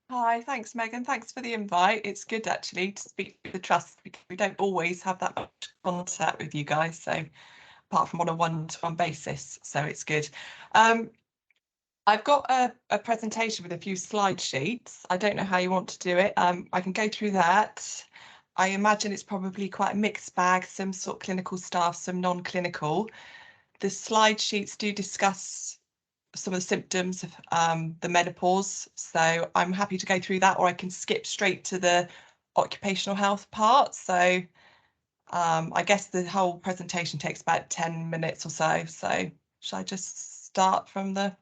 Hi, thanks, Megan. Thanks for the invite. It's good actually to speak with the trust because we don't always have that much contact with you guys. So apart from on a one-to-one basis, so it's good. I've got a presentation with a few slide sheets. I don't know how you want to do it. I can go through that. I imagine it's probably quite a mixed bag, some sort of clinical staff, some non-clinical. The slide sheets do discuss some of the symptoms of the menopause. So I'm happy to go through that, or I can skip straight to the occupational health part. So I guess the whole presentation takes about 10 minutes or so. So shall I just start from the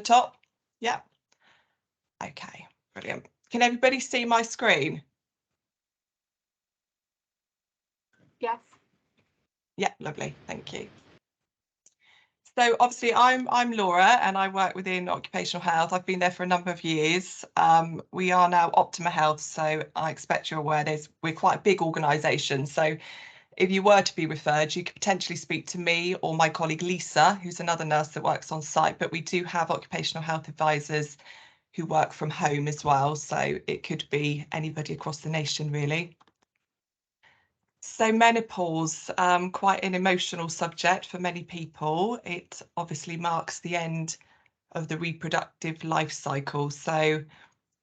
top? Yeah. Okay, brilliant. Can everybody see my screen? Yes. Yeah, lovely. Thank you. So obviously I'm Laura and I work within occupational health. I've been there for a number of years. We are now Optima Health, so I expect you're aware we're quite a big organisation. So if you were to be referred, you could potentially speak to me or my colleague Lisa, who's another nurse that works on site, but we do have occupational health advisors who work from home as well. So it could be anybody across the nation really. So menopause, quite an emotional subject for many people. It obviously marks the end of the reproductive life cycle. So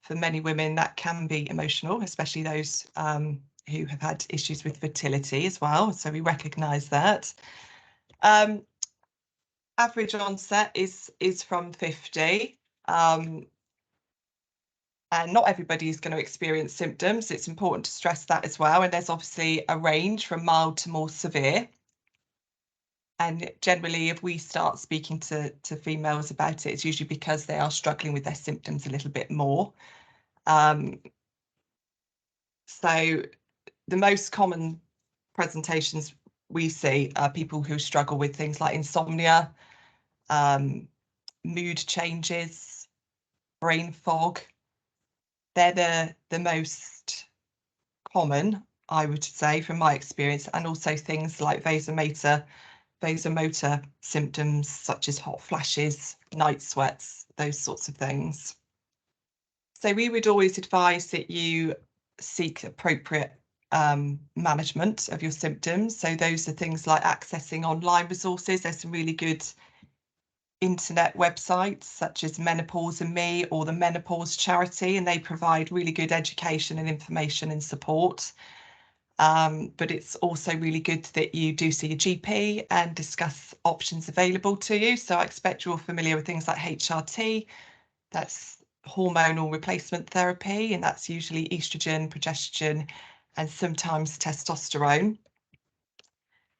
for many women, that can be emotional, especially those who have had issues with fertility as well. So we recognise that. Average onset is from 50. And not everybody is going to experience symptoms. It's important to stress that as well. And there's obviously a range from mild to more severe. And generally, if we start speaking to females about it, it's usually because they are struggling with their symptoms a little bit more. So the most common presentations we see are people who struggle with things like insomnia, mood changes, brain fog. They're the most common, I would say, from my experience, and also things like vasomotor symptoms such as hot flashes, night sweats, those sorts of things. So we would always advise that you seek appropriate management of your symptoms. So those are things like accessing online resources. There's some really good internet websites such as Menopause and Me or the Menopause Charity, and they provide really good education and information and support. But it's also really good that you do see a GP and discuss options available to you. So I expect you're familiar with things like HRT, that's hormonal replacement therapy, and that's usually estrogen, progesterone, and sometimes testosterone.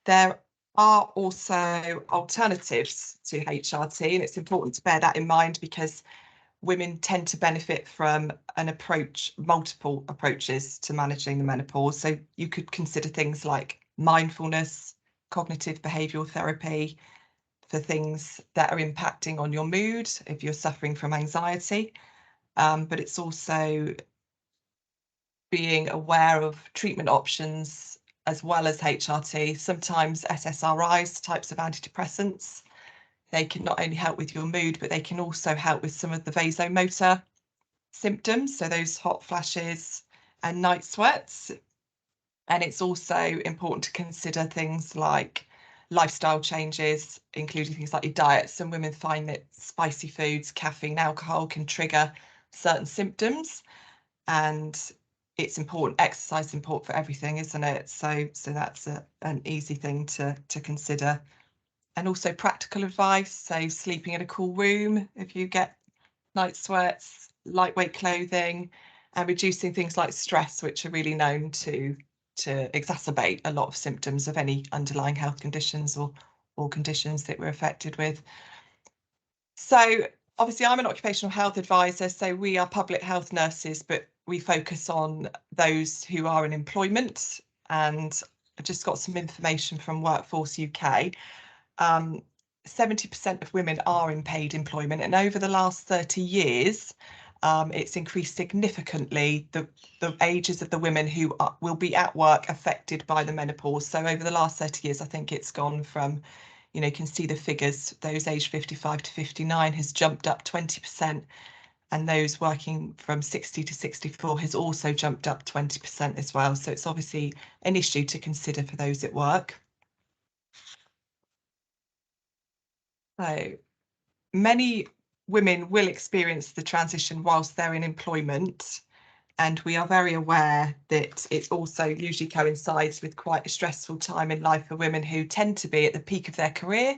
There are also alternatives to HRT, and it's important to bear that in mind because women tend to benefit from multiple approaches to managing the menopause. So you could consider things like mindfulness, cognitive behavioural therapy for things that are impacting on your mood if you're suffering from anxiety. But it's also being aware of treatment options as well as HRT, sometimes SSRIs, types of antidepressants. They can not only help with your mood, but they can also help with some of the vasomotor symptoms, so those hot flashes and night sweats. And it's also important to consider things like lifestyle changes, including things like your diet. Some women find that spicy foods, caffeine, alcohol can trigger certain symptoms, and it's important. Exercise is important for everything, isn't it? So that's an easy thing to consider. And also practical advice, so sleeping in a cool room if you get night sweats, lightweight clothing, and reducing things like stress, which are really known to exacerbate a lot of symptoms of any underlying health conditions or conditions that we're affected with. So obviously I'm an occupational health advisor, so we are public health nurses, but we focus on those who are in employment. And I just got some information from Workforce UK. 70% of women are in paid employment, and over the last 30 years, it's increased significantly the ages of the women who will be at work affected by the menopause. So over the last 30 years, I think it's gone from, you can see the figures, those aged 55 to 59 has jumped up 20%. and those working from 60 to 64 has also jumped up 20% as well. So it's obviously an issue to consider for those at work. So many women will experience the transition whilst they're in employment, and we are very aware that it also usually coincides with quite a stressful time in life for women who tend to be at the peak of their career.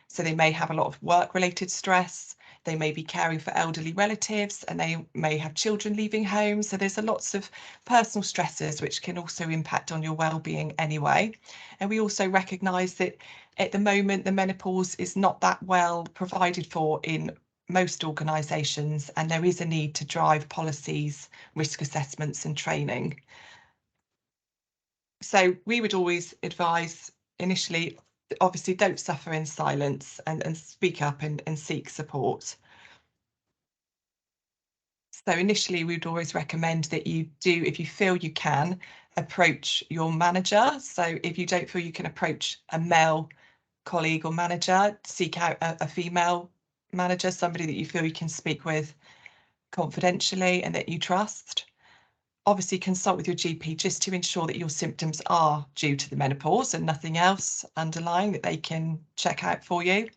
So they may have a lot of work-related stress, they may be caring for elderly relatives, and they may have children leaving home. So there's lots of personal stresses which can also impact on your well-being anyway. And we also recognise that at the moment the menopause is not that well provided for in most organisations, and there is a need to drive policies, risk assessments and training. So we would always advise initially, obviously don't suffer in silence, and speak up and seek support. So initially we'd always recommend that you do, if you feel you can, approach your manager. So if you don't feel you can approach a male colleague or manager, seek out a female manager, somebody that you feel you can speak with confidentially and that you trust. Obviously consult with your GP just to ensure that your symptoms are due to the menopause and nothing else underlying that they can check out for you.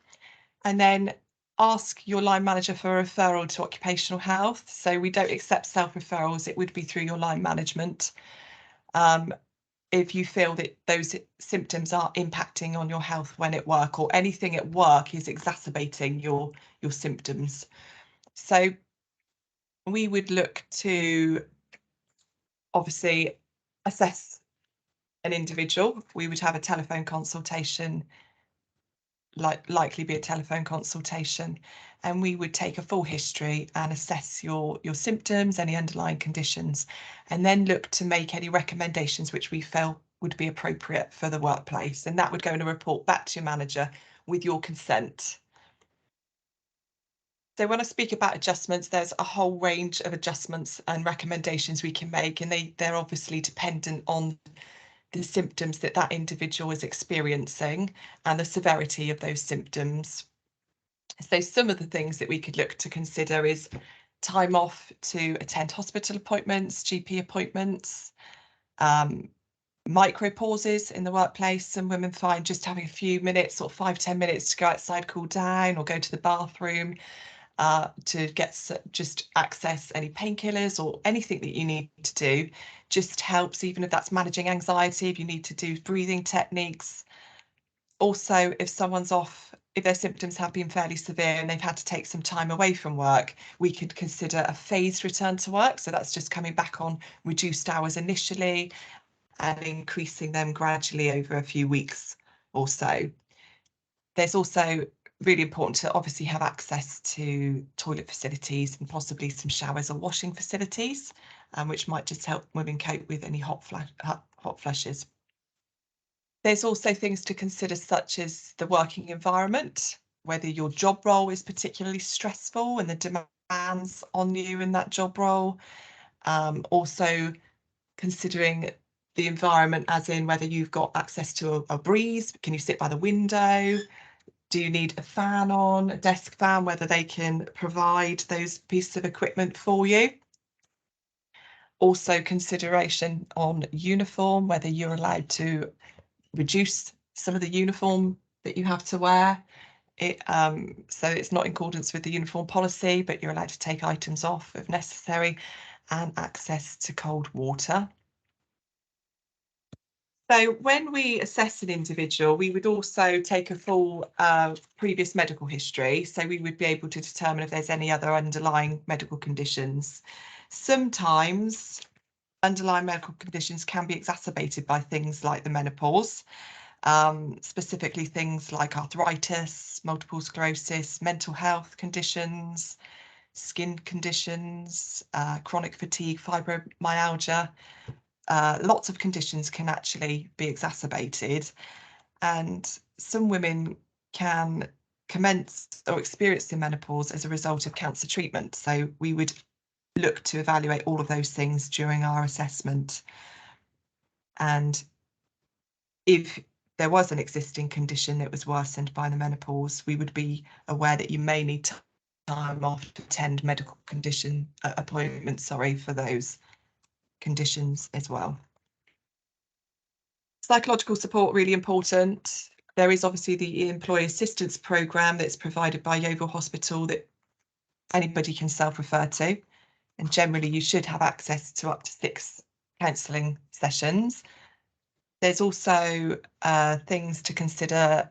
And then ask your line manager for a referral to occupational health. So we don't accept self-referrals, it would be through your line management. If you feel that those symptoms are impacting on your health when at work, or anything at work is exacerbating your symptoms. So we would look to obviously assess an individual. We would have a telephone consultation, likely be a telephone consultation, and we would take a full history and assess your symptoms, any underlying conditions, and then look to make any recommendations which we felt would be appropriate for the workplace. And that would go in a report back to your manager with your consent. So when I speak about adjustments, there's a whole range of adjustments and recommendations we can make, and they're obviously dependent on the symptoms that that individual is experiencing and the severity of those symptoms. So some of the things that we could look to consider is time off to attend hospital appointments, GP appointments, micro pauses in the workplace. Some women find just having a few minutes, or 5-10 minutes to go outside, cool down, or go to the bathroom to get just access any painkillers or anything that you need to do, just helps, even if that's managing anxiety, if you need to do breathing techniques. Also, if someone's off, if their symptoms have been fairly severe and they've had to take some time away from work, we could consider a phased return to work. So that's just coming back on reduced hours initially and increasing them gradually over a few weeks or so. There's also really important to obviously have access to toilet facilities and possibly some showers or washing facilities, which might just help women cope with any hot flushes. There's also things to consider, such as the working environment, whether your job role is particularly stressful and the demands on you in that job role. Also considering the environment, as in whether you've got access to a breeze, can you sit by the window? Do you need a fan on, a desk fan, whether they can provide those pieces of equipment for you? Also consideration on uniform, whether you're allowed to reduce some of the uniform that you have to wear. So it's not in accordance with the uniform policy, but you're allowed to take items off if necessary, and access to cold water. So when we assess an individual, we would also take a full previous medical history. So we would be able to determine if there's any other underlying medical conditions. Sometimes underlying medical conditions can be exacerbated by things like the menopause, specifically things like arthritis, multiple sclerosis, mental health conditions, skin conditions, chronic fatigue, fibromyalgia. Lots of conditions can actually be exacerbated, and some women can commence or experience the menopause as a result of cancer treatment. So we would look to evaluate all of those things during our assessment. And if there was an existing condition that was worsened by the menopause, we would be aware that you may need time off to attend medical condition appointments, for those conditions as well. Psychological support, really important. There is obviously the employee assistance programme that's provided by Yeovil Hospital that anybody can self-refer to, and generally you should have access to up to 6 counselling sessions. There's also things to consider,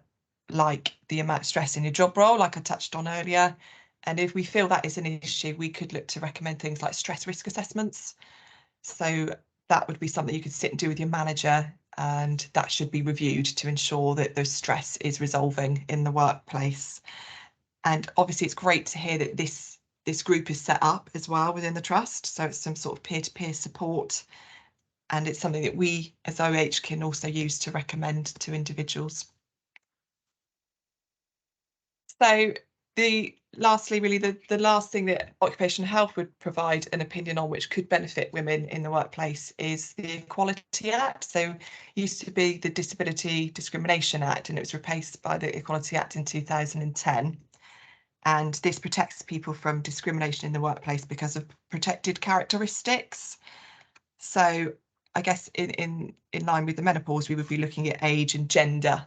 like the amount of stress in your job role, like I touched on earlier. And if we feel that is an issue, we could look to recommend things like stress risk assessments. So that would be something you could sit and do with your manager, and that should be reviewed to ensure that the stress is resolving in the workplace. And obviously it's great to hear that this group is set up as well within the trust. So it's some sort of peer-to-peer support. And it's something that we as OH can also use to recommend to individuals. So lastly, really the last thing that occupational health would provide an opinion on, which could benefit women in the workplace, is the Equality Act. So it used to be the Disability Discrimination Act, and it was replaced by the Equality Act in 2010. And this protects people from discrimination in the workplace because of protected characteristics. So I guess in line with the menopause, we would be looking at age and gender,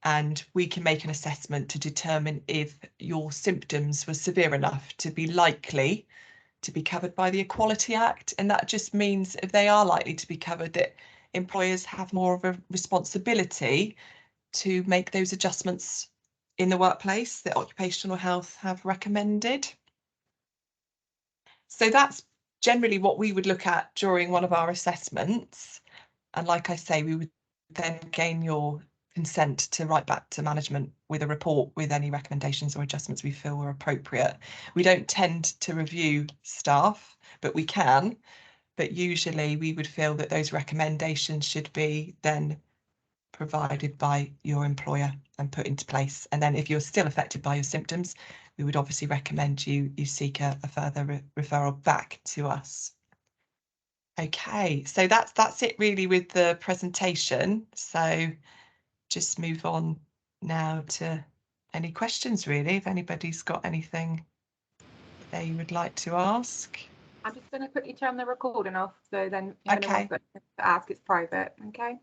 and we can make an assessment to determine if your symptoms were severe enough to be likely to be covered by the Equality Act. And that just means if they are likely to be covered, that employers have more of a responsibility to make those adjustments in the workplace that occupational health have recommended. So that's generally what we would look at during one of our assessments. And like I say, we would then gain your consent to write back to management with a report with any recommendations or adjustments we feel were appropriate. We don't tend to review staff, but we can. But usually we would feel that those recommendations should be then provided by your employer and put into place. And then if you're still affected by your symptoms, we would obviously recommend you seek a further referral back to us. Okay, so that's it really with the presentation. So just move on now to any questions really, if anybody's got anything they would like to ask. I'm just going to quickly turn the recording off, so then if anyone wants to ask, it's private, okay?